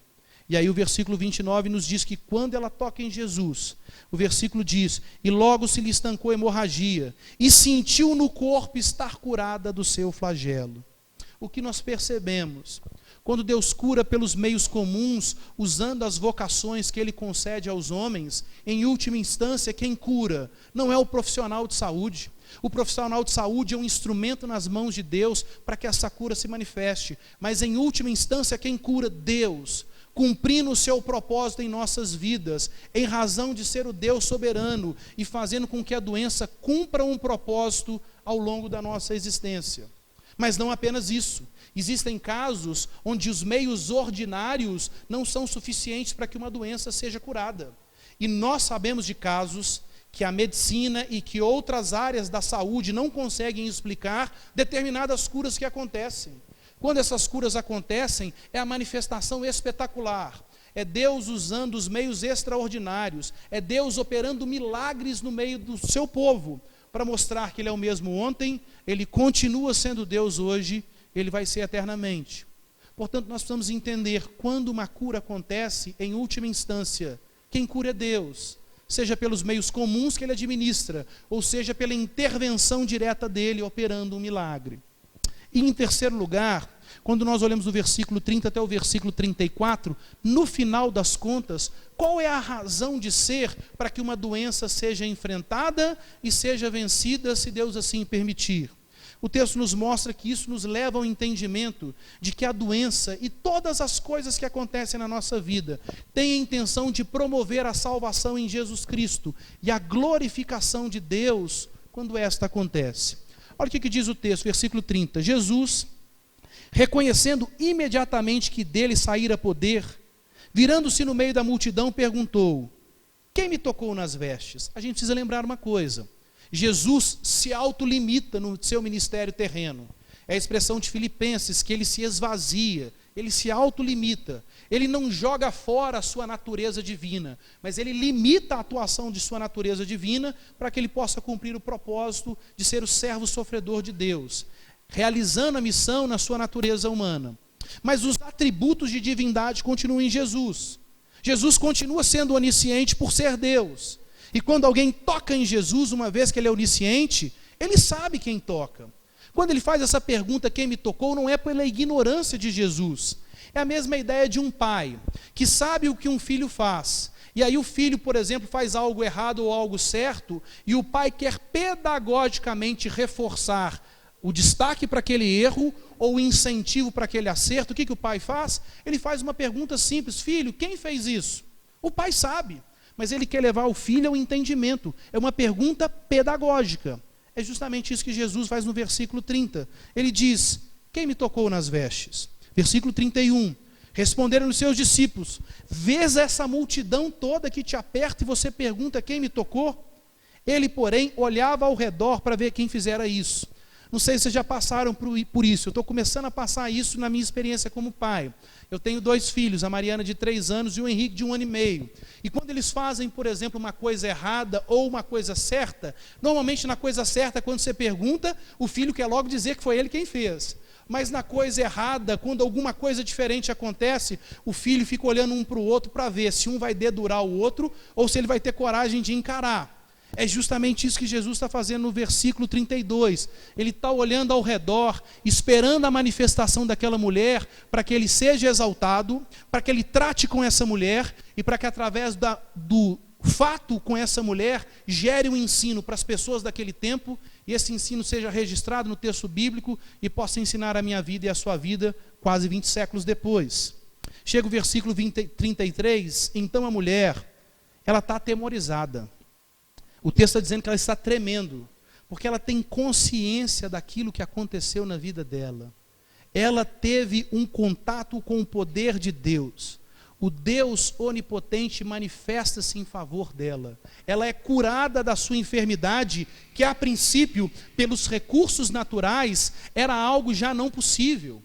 E aí o versículo 29 nos diz que quando ela toca em Jesus, o versículo diz: e logo se lhe estancou a hemorragia, e sentiu no corpo estar curada do seu flagelo. O que nós percebemos? Quando Deus cura pelos meios comuns, usando as vocações que Ele concede aos homens, em última instância, quem cura não é o profissional de saúde. O profissional de saúde é um instrumento nas mãos de Deus para que essa cura se manifeste. Mas em última instância, quem cura? Deus, cumprindo o seu propósito em nossas vidas, em razão de ser o Deus soberano e fazendo com que a doença cumpra um propósito ao longo da nossa existência. Mas não apenas isso. Existem casos onde os meios ordinários não são suficientes para que uma doença seja curada. E nós sabemos de casos que a medicina e que outras áreas da saúde não conseguem explicar determinadas curas que acontecem. Quando essas curas acontecem, é a manifestação espetacular. É Deus usando os meios extraordinários. É Deus operando milagres no meio do seu povo, para mostrar que Ele é o mesmo ontem, Ele continua sendo Deus hoje, Ele vai ser eternamente. Portanto, nós precisamos entender, quando uma cura acontece, em última instância, quem cura é Deus, seja pelos meios comuns que Ele administra, ou seja pela intervenção direta dEle, operando um milagre. E em terceiro lugar, quando nós olhamos do versículo 30 até o versículo 34, no final das contas, qual é a razão de ser para que uma doença seja enfrentada e seja vencida, se Deus assim permitir? O texto nos mostra que isso nos leva ao entendimento de que a doença e todas as coisas que acontecem na nossa vida têm a intenção de promover a salvação em Jesus Cristo e a glorificação de Deus quando esta acontece. Olha o que diz o texto, versículo 30. Jesus, reconhecendo imediatamente que dele saíra poder, virando-se no meio da multidão, perguntou: quem me tocou nas vestes? A gente precisa lembrar uma coisa: Jesus se autolimita no seu ministério terreno. É a expressão de Filipenses, que ele se esvazia, ele se autolimita. Ele não joga fora a sua natureza divina, mas ele limita a atuação de sua natureza divina para que ele possa cumprir o propósito de ser o servo sofredor de Deus, realizando a missão na sua natureza humana. Mas os atributos de divindade continuam em Jesus. Jesus continua sendo onisciente por ser Deus. E quando alguém toca em Jesus, uma vez que ele é onisciente, ele sabe quem toca. Quando ele faz essa pergunta, quem me tocou, não é pela ignorância de Jesus. É a mesma ideia de um pai, que sabe o que um filho faz. E aí o filho, por exemplo, faz algo errado ou algo certo, e o pai quer pedagogicamente reforçar o destaque para aquele erro, ou o incentivo para aquele acerto. O que o pai faz? Ele faz uma pergunta simples: filho, quem fez isso? O pai sabe, mas ele quer levar o filho ao entendimento. É uma pergunta pedagógica. É justamente isso que Jesus faz no versículo 30. Ele diz: quem me tocou nas vestes? Versículo 31. Responderam os seus discípulos: vês essa multidão toda que te aperta e você pergunta quem me tocou? Ele, porém, olhava ao redor para ver quem fizera isso. Não sei se vocês já passaram por isso. Eu estou começando a passar isso na minha experiência como pai. Eu tenho 2 filhos, a Mariana de 3 anos e o Henrique de 1 ano e meio. E quando eles fazem, por exemplo, uma coisa errada ou uma coisa certa, normalmente na coisa certa, quando você pergunta, o filho quer logo dizer que foi ele quem fez. Mas na coisa errada, quando alguma coisa diferente acontece, o filho fica olhando um para o outro para ver se um vai dedurar o outro ou se ele vai ter coragem de encarar. É justamente isso que Jesus está fazendo no versículo 32. Ele está olhando ao redor, esperando a manifestação daquela mulher, para que ele seja exaltado, para que ele trate com essa mulher, e para que através do fato com essa mulher, gere um ensino para as pessoas daquele tempo, e esse ensino seja registrado no texto bíblico, e possa ensinar a minha vida e a sua vida, quase 20 séculos depois. Chega o versículo 33, então a mulher, ela está atemorizada. O texto está dizendo que ela está tremendo, porque ela tem consciência daquilo que aconteceu na vida dela. Ela teve um contato com o poder de Deus. O Deus onipotente manifesta-se em favor dela. Ela é curada da sua enfermidade, que a princípio, pelos recursos naturais, era algo já não possível.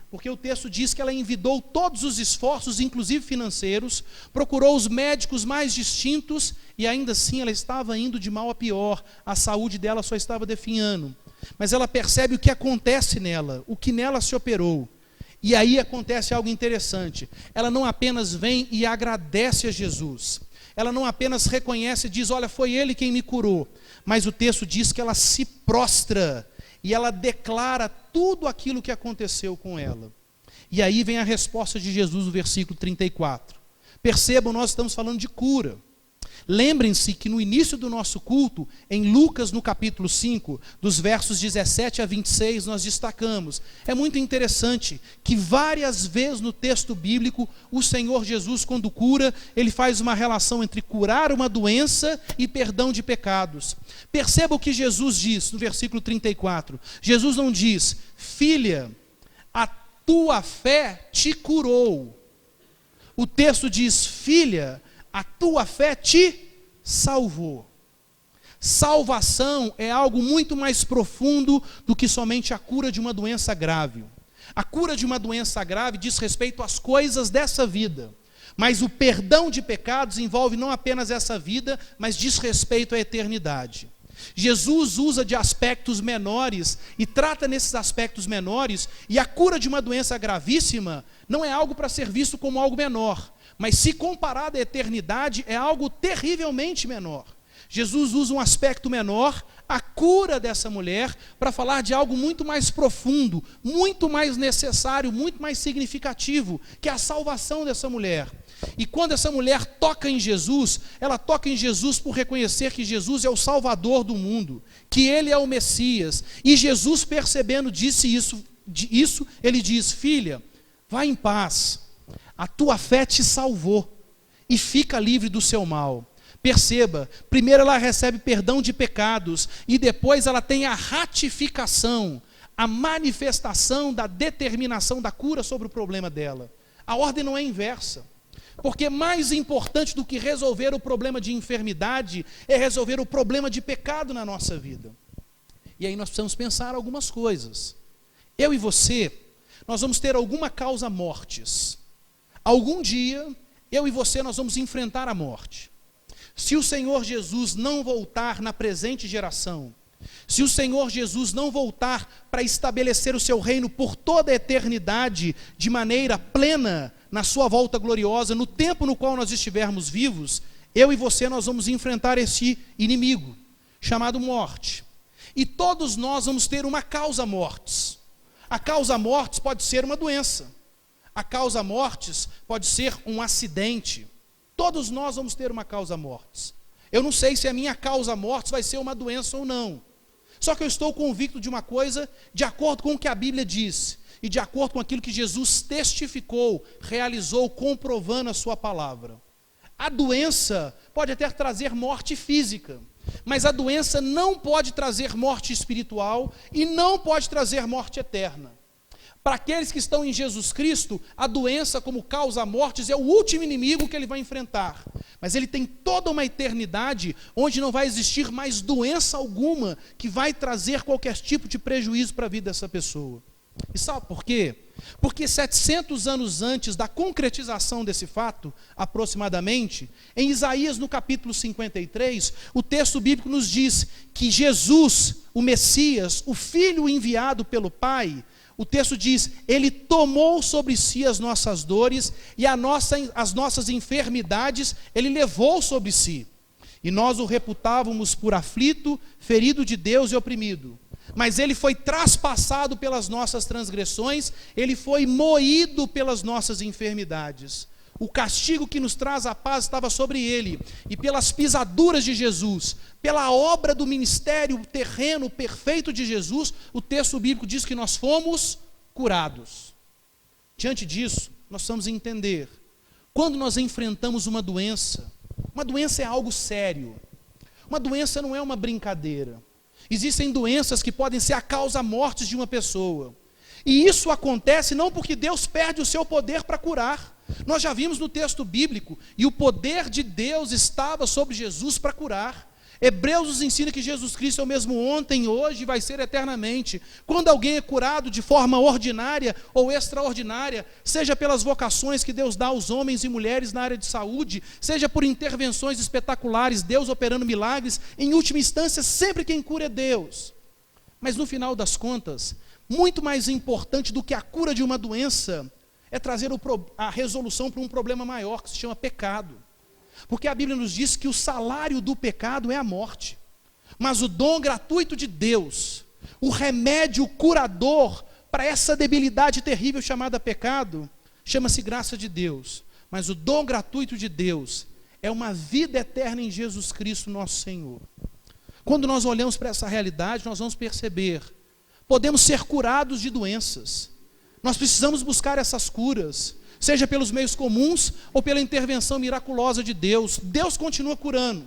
Porque o texto diz que ela envidou todos os esforços, inclusive financeiros, procurou os médicos mais distintos e ainda assim ela estava indo de mal a pior, a saúde dela só estava definhando. Mas ela percebe o que acontece nela, o que nela se operou. E aí acontece algo interessante. Ela não apenas vem e agradece a Jesus, ela não apenas reconhece e diz, olha, foi Ele quem me curou, mas o texto diz que ela se prostra, e ela declara tudo aquilo que aconteceu com ela. E aí vem a resposta de Jesus no versículo 34. Percebam, nós estamos falando de cura. Lembrem-se que no início do nosso culto, em Lucas, no capítulo 5, dos versos 17 a 26, nós destacamos. É muito interessante que várias vezes no texto bíblico, o Senhor Jesus, quando cura, ele faz uma relação entre curar uma doença e perdão de pecados. Perceba o que Jesus diz no versículo 34. Jesus não diz, filha, a tua fé te curou. O texto diz, filha, a tua fé te salvou. Salvação é algo muito mais profundo do que somente a cura de uma doença grave. A cura de uma doença grave diz respeito às coisas dessa vida. Mas o perdão de pecados envolve não apenas essa vida, mas diz respeito à eternidade. Jesus usa de aspectos menores e trata nesses aspectos menores, e a cura de uma doença gravíssima não é algo para ser visto como algo menor. Mas se comparado à eternidade, é algo terrivelmente menor. Jesus usa um aspecto menor, a cura dessa mulher, para falar de algo muito mais profundo, muito mais necessário, muito mais significativo, que é a salvação dessa mulher. E quando essa mulher toca em Jesus, ela toca em Jesus por reconhecer que Jesus é o Salvador do mundo, que Ele é o Messias. E Jesus, percebendo isso, ele diz, filha, vá em paz. A tua fé te salvou e fica livre do seu mal. Perceba, primeiro ela recebe perdão de pecados e depois ela tem a ratificação, a manifestação da determinação da cura sobre o problema dela. A ordem não é inversa, porque mais importante do que resolver o problema de enfermidade é resolver o problema de pecado na nossa vida. E aí nós precisamos pensar algumas coisas. Eu e você, nós vamos ter alguma causa mortes. Algum dia, eu e você, nós vamos enfrentar a morte. Se o Senhor Jesus não voltar na presente geração, se o Senhor Jesus não voltar para estabelecer o seu reino por toda a eternidade, de maneira plena, na sua volta gloriosa, no tempo no qual nós estivermos vivos, eu e você, nós vamos enfrentar esse inimigo, chamado morte. E todos nós vamos ter uma causa mortes. A causa mortes pode ser uma doença. A causa mortes pode ser um acidente. Todos nós vamos ter uma causa mortes. Eu não sei se a minha causa mortes vai ser uma doença ou não. Só que eu estou convicto de uma coisa, de acordo com o que a Bíblia diz, e de acordo com aquilo que Jesus testificou, realizou, comprovando a sua palavra. A doença pode até trazer morte física, mas a doença não pode trazer morte espiritual e não pode trazer morte eterna. Para aqueles que estão em Jesus Cristo, a doença como causa mortes é o último inimigo que ele vai enfrentar. Mas ele tem toda uma eternidade onde não vai existir mais doença alguma que vai trazer qualquer tipo de prejuízo para a vida dessa pessoa. E sabe por quê? Porque 700 anos antes da concretização desse fato, aproximadamente, em Isaías no capítulo 53, o texto bíblico nos diz que Jesus, o Messias, o Filho enviado pelo Pai, o texto diz, ele tomou sobre si as nossas dores e as nossas enfermidades, ele levou sobre si. E nós o reputávamos por aflito, ferido de Deus e oprimido. Mas ele foi traspassado pelas nossas transgressões, ele foi moído pelas nossas enfermidades. O castigo que nos traz a paz estava sobre ele, e pelas pisaduras de Jesus, pela obra do ministério terreno perfeito de Jesus, o texto bíblico diz que nós fomos curados. Diante disso, nós precisamos entender, quando nós enfrentamos uma doença é algo sério, uma doença não é uma brincadeira. Existem doenças que podem ser a causa morte de uma pessoa. E isso acontece não porque Deus perde o seu poder para curar. Nós já vimos no texto bíblico, e o poder de Deus estava sobre Jesus para curar. Hebreus nos ensina que Jesus Cristo é o mesmo ontem, hoje e vai ser eternamente. Quando alguém é curado de forma ordinária ou extraordinária, seja pelas vocações que Deus dá aos homens e mulheres na área de saúde, seja por intervenções espetaculares, Deus operando milagres, em última instância, sempre quem cura é Deus. Mas no final das contas, muito mais importante do que a cura de uma doença, é trazer a resolução para um problema maior, que se chama pecado. Porque a Bíblia nos diz que o salário do pecado é a morte. Mas o dom gratuito de Deus, o remédio curador para essa debilidade terrível chamada pecado, chama-se graça de Deus. Mas o dom gratuito de Deus é uma vida eterna em Jesus Cristo, nosso Senhor. Quando nós olhamos para essa realidade, nós vamos perceber, podemos ser curados de doenças. Nós precisamos buscar essas curas, seja pelos meios comuns ou pela intervenção miraculosa de Deus. Deus continua curando,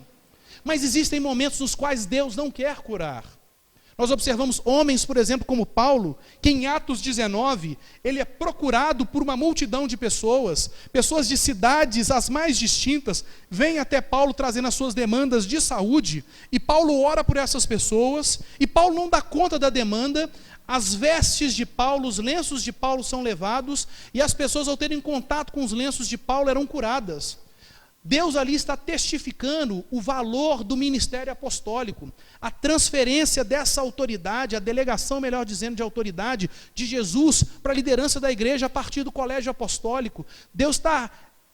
mas existem momentos nos quais Deus não quer curar. Nós observamos homens, por exemplo, como Paulo, que em Atos 19, ele é procurado por uma multidão de pessoas de cidades as mais distintas, vêm até Paulo trazendo as suas demandas de saúde, e Paulo ora por essas pessoas, e Paulo não dá conta da demanda. As vestes de Paulo, os lenços de Paulo são levados, e as pessoas, ao terem contato com os lenços de Paulo, eram curadas. Deus ali está testificando o valor do ministério apostólico, a transferência dessa autoridade, a delegação, melhor dizendo, de autoridade de Jesus para a liderança da igreja a partir do colégio apostólico. Deus está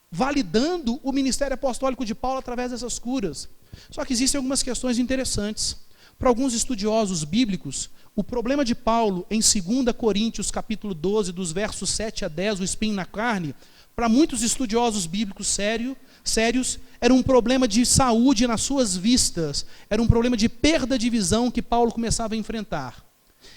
validando o ministério apostólico de Paulo através dessas curas. Só que existem algumas questões interessantes. Para alguns estudiosos bíblicos, o problema de Paulo em 2 Coríntios capítulo 12, dos versos 7 a 10, o espinho na carne, para muitos estudiosos bíblicos sérios, era um problema de saúde nas suas vistas, era um problema de perda de visão que Paulo começava a enfrentar.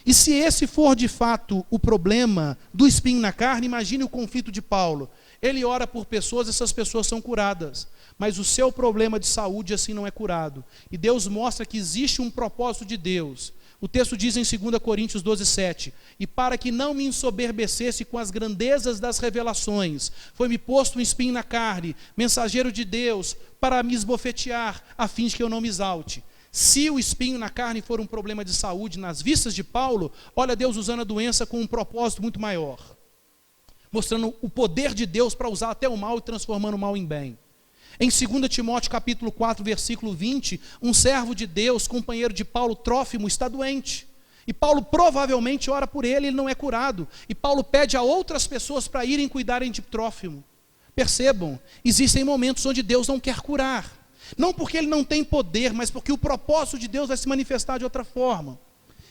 E se esse for de fato o problema do espinho na carne, imagine o conflito de Paulo. Ele ora por pessoas, essas pessoas são curadas, mas o seu problema de saúde assim não é curado. E Deus mostra que existe um propósito de Deus. O texto diz em 2 Coríntios 12, 7, e para que não me ensoberbecesse com as grandezas das revelações, foi-me posto um espinho na carne, mensageiro de Deus, para me esbofetear, a fim de que eu não me exalte. Se o espinho na carne for um problema de saúde nas vistas de Paulo, olha Deus usando a doença com um propósito muito maior, mostrando o poder de Deus para usar até o mal e transformando o mal em bem. Em 2 Timóteo capítulo 4, versículo 20, um servo de Deus, companheiro de Paulo, Trófimo, está doente. E Paulo provavelmente ora por ele, ele não é curado. E Paulo pede a outras pessoas para irem cuidarem de Trófimo. Percebam, existem momentos onde Deus não quer curar. Não porque ele não tem poder, mas porque o propósito de Deus vai se manifestar de outra forma.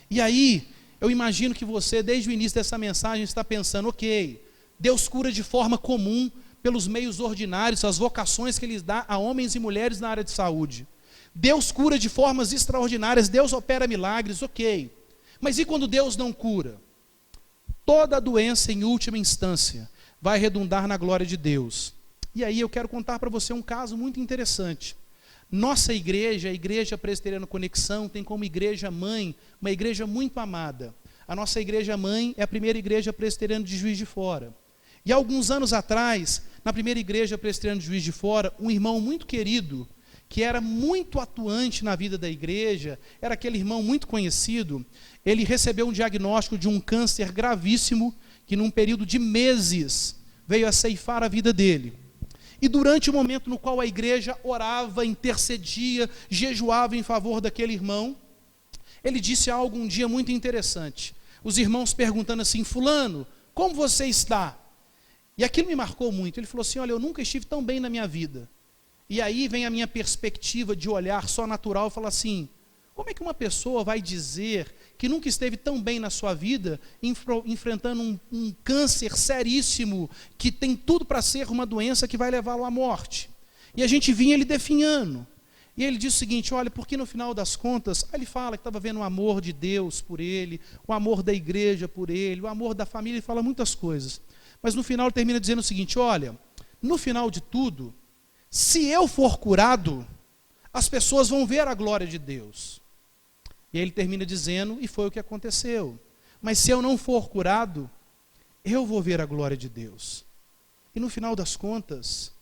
E aí, eu imagino que você, desde o início dessa mensagem, está pensando, ok, Deus cura de forma comum, pelos meios ordinários, as vocações que Ele dá a homens e mulheres na área de saúde. Deus cura de formas extraordinárias, Deus opera milagres, ok. Mas e quando Deus não cura? Toda doença, em última instância, vai redundar na glória de Deus. E aí eu quero contar para você um caso muito interessante. Nossa igreja, a Igreja Presbiteriana Conexão, tem como igreja mãe, uma igreja muito amada. A nossa igreja mãe é a primeira igreja presbiteriana de Juiz de Fora. E há alguns anos atrás, na primeira igreja presbiteriana de Juiz de Fora, um irmão muito querido, que era muito atuante na vida da igreja, era aquele irmão muito conhecido, ele recebeu um diagnóstico de um câncer gravíssimo, que num período de meses veio a ceifar a vida dele. E durante o momento no qual a igreja orava, intercedia, jejuava em favor daquele irmão, ele disse algo um dia muito interessante. Os irmãos perguntando assim: fulano, como você está? E aquilo me marcou muito. Ele falou assim: olha, eu nunca estive tão bem na minha vida. E aí vem a minha perspectiva de olhar só natural e falar assim: como é que uma pessoa vai dizer que nunca esteve tão bem na sua vida, enfrentando um câncer seríssimo, que tem tudo para ser uma doença que vai levá-lo à morte? E a gente vinha ele definhando. E ele diz o seguinte: olha, porque no final das contas, ele fala que estava vendo o amor de Deus por ele, o amor da igreja por ele, o amor da família, ele fala muitas coisas. Mas no final ele termina dizendo o seguinte: olha, no final de tudo, se eu for curado, as pessoas vão ver a glória de Deus. E aí ele termina dizendo, e foi o que aconteceu: mas se eu não for curado, eu vou ver a glória de Deus. E no final das contas,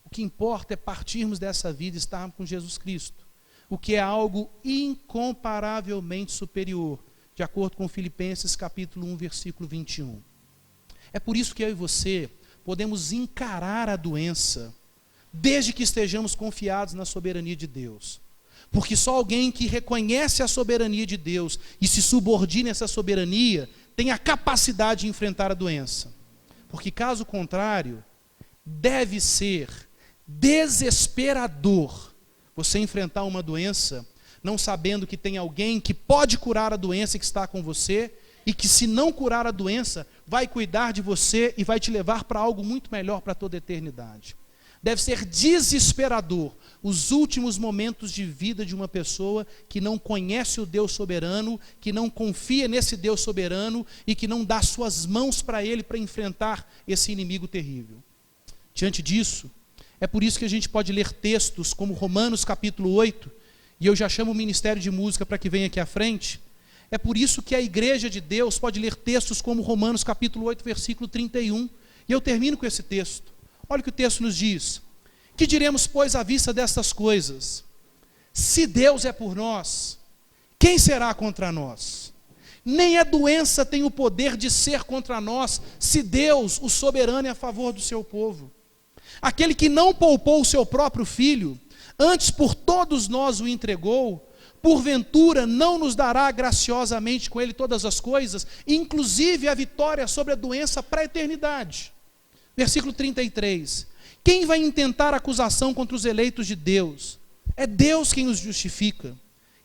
o que importa é partirmos dessa vida e estarmos com Jesus Cristo, o que é algo incomparavelmente superior, de acordo com Filipenses capítulo 1, versículo 21. É por isso que eu e você podemos encarar a doença, desde que estejamos confiados na soberania de Deus. Porque só alguém que reconhece a soberania de Deus e se subordina a essa soberania tem a capacidade de enfrentar a doença. Porque caso contrário, deve ser desesperador você enfrentar uma doença não sabendo que tem alguém que pode curar a doença que está com você, e que, se não curar a doença, vai cuidar de você e vai te levar para algo muito melhor para toda a eternidade. Deve ser desesperador os últimos momentos de vida de uma pessoa que não conhece o Deus soberano, que não confia nesse Deus soberano e que não dá suas mãos para Ele para enfrentar esse inimigo terrível. Diante disso, é por isso que a gente pode ler textos como Romanos capítulo 8, e eu já chamo o Ministério de Música para que venha aqui à frente. É por isso que a igreja de Deus pode ler textos como Romanos capítulo 8, versículo 31. E eu termino com esse texto. Olha o que o texto nos diz: que diremos, pois, à vista destas coisas? Se Deus é por nós, quem será contra nós? Nem a doença tem o poder de ser contra nós, se Deus, o soberano, é a favor do seu povo. Aquele que não poupou o seu próprio filho, antes por todos nós o entregou, porventura não nos dará graciosamente com ele todas as coisas, inclusive a vitória sobre a doença para a eternidade. Versículo 33. Quem vai intentar acusação contra os eleitos de Deus? É Deus quem os justifica.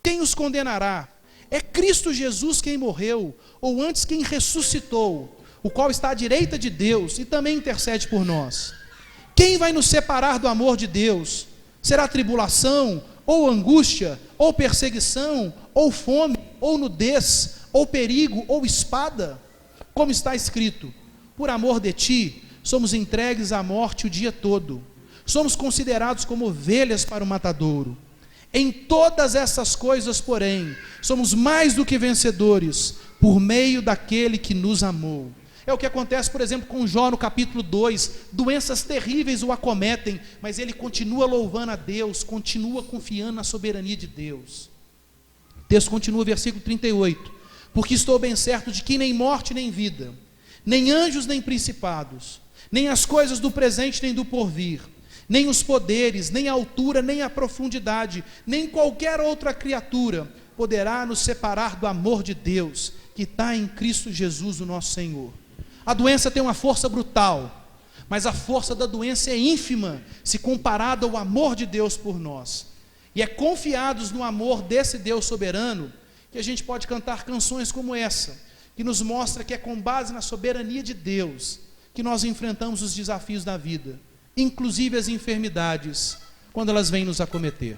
Quem os condenará? É Cristo Jesus quem morreu, ou antes quem ressuscitou, o qual está à direita de Deus e também intercede por nós. Quem vai nos separar do amor de Deus? Será tribulação, ou angústia, ou perseguição, ou fome, ou nudez, ou perigo, ou espada? Como está escrito: por amor de ti, somos entregues à morte o dia todo. Somos considerados como ovelhas para o matadouro. Em todas essas coisas, porém, somos mais do que vencedores, por meio daquele que nos amou. É o que acontece, por exemplo, com Jó no capítulo 2, doenças terríveis o acometem, mas ele continua louvando a Deus, continua confiando na soberania de Deus. O texto continua, versículo 38, porque estou bem certo de que nem morte nem vida, nem anjos nem principados, nem as coisas do presente nem do porvir, nem os poderes, nem a altura, nem a profundidade, nem qualquer outra criatura poderá nos separar do amor de Deus, que está em Cristo Jesus, o nosso Senhor. A doença tem uma força brutal, mas a força da doença é ínfima, se comparada ao amor de Deus por nós. E é confiados no amor desse Deus soberano, que a gente pode cantar canções como essa, que nos mostra que é com base na soberania de Deus, que nós enfrentamos os desafios da vida, inclusive as enfermidades, quando elas vêm nos acometer.